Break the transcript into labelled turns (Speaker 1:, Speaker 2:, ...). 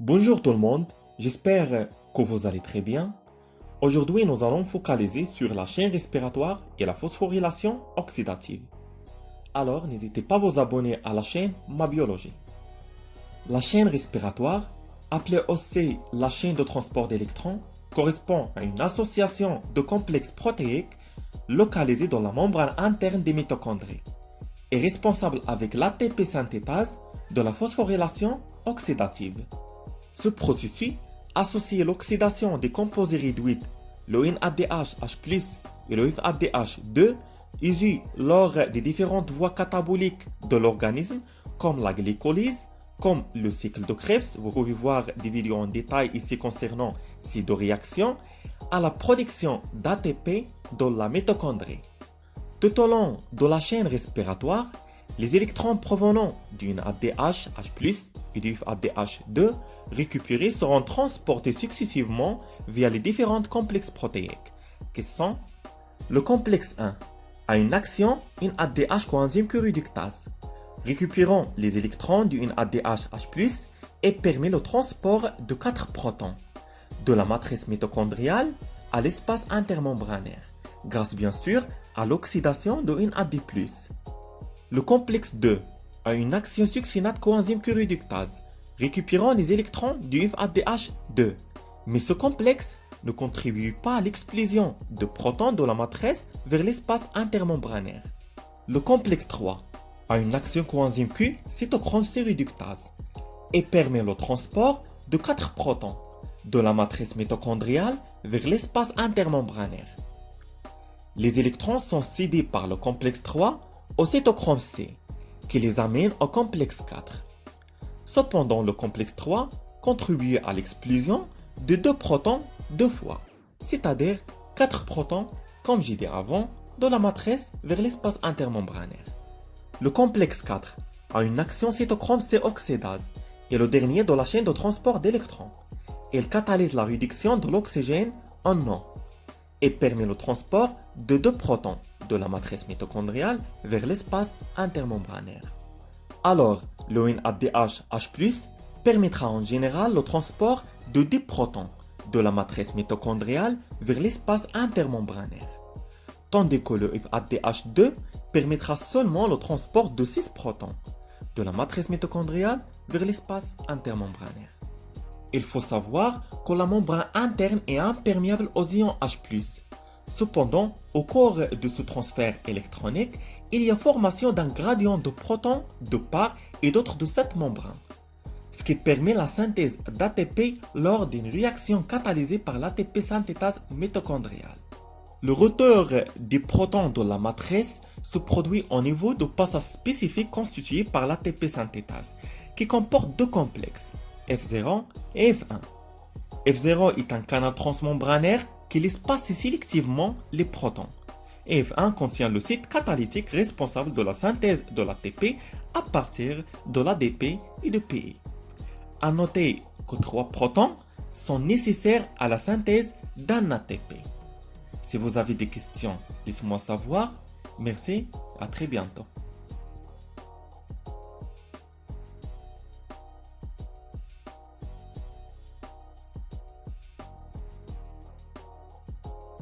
Speaker 1: Bonjour tout le monde, j'espère que vous allez très bien. Aujourd'hui, nous allons focaliser sur la chaîne respiratoire et la phosphorylation oxydative. Alors, n'hésitez pas à vous abonner à la chaîne Ma Biologie. La chaîne respiratoire, appelée aussi la chaîne de transport d'électrons, correspond à une association de complexes protéiques localisés dans la membrane interne des mitochondries et responsable avec l'ATP synthétase de la phosphorylation oxydative. Ce processus associe l'oxydation des composés réduits, le NADH, H+, et le FADH2, issus lors des différentes voies cataboliques de l'organisme, comme la glycolyse, comme le cycle de Krebs, vous pouvez voir des vidéos en détail ici concernant ces deux réactions, à la production d'ATP dans la mitochondrie. Tout au long de la chaîne respiratoire, les électrons provenant d'une ADH, H+, et du FADH2 récupérés seront transportés successivement via les différents complexes protéiques, qui sont le complexe 1 a une action NADH coenzyme Q réductase, récupérant les électrons du NADH H+, et permet le transport de 4 protons de la matrice mitochondriale à l'espace intermembranaire, grâce bien sûr à l'oxydation de NAD+. Le complexe 2 a une action succinate coenzyme Q réductase, récupérant les électrons du FADH2. Mais ce complexe ne contribue pas à l'explosion de protons de la matrice vers l'espace intermembranaire. Le complexe 3 a une action coenzyme Q cytochrome C réductase et permet le transport de 4 protons de la matrice mitochondriale vers l'espace intermembranaire. Les électrons sont cédés par le complexe 3 au cytochrome C, qui les amène au complexe 4. Cependant, le complexe 3 contribue à l'explosion de 2 protons 2 fois, c'est-à-dire 4 protons, comme j'ai dit avant, de la matrice vers l'espace intermembranaire. Le complexe 4 a une action cytochrome C oxydase et le dernier de la chaîne de transport d'électrons. Il catalyse la réduction de l'oxygène en eau et permet le transport de 2 protons de la matrice mitochondriale vers l'espace intermembranaire. Alors, le NADH H+ permettra en général le transport de 10 protons de la matrice mitochondriale vers l'espace intermembranaire, tandis que le FADH2 permettra seulement le transport de 6 protons de la matrice mitochondriale vers l'espace intermembranaire. Il faut savoir que la membrane interne est imperméable aux ions H+. Cependant, au cours de ce transfert électronique, il y a formation d'un gradient de protons de part et d'autre de cette membrane, ce qui permet la synthèse d'ATP lors d'une réaction catalysée par l'ATP synthétase mitochondriale. Le retour des protons de la matrice se produit au niveau de passage spécifique constitué par l'ATP synthétase, qui comporte deux complexes, F0 et F1. F0 est un canal transmembranaire qui laisse passer sélectivement les protons. Et F1 contient le site catalytique responsable de la synthèse de l'ATP à partir de l'ADP et de PE. A noter que 3 protons sont nécessaires à la synthèse d'un ATP. Si vous avez des questions, laissez-moi savoir. Merci, à très bientôt.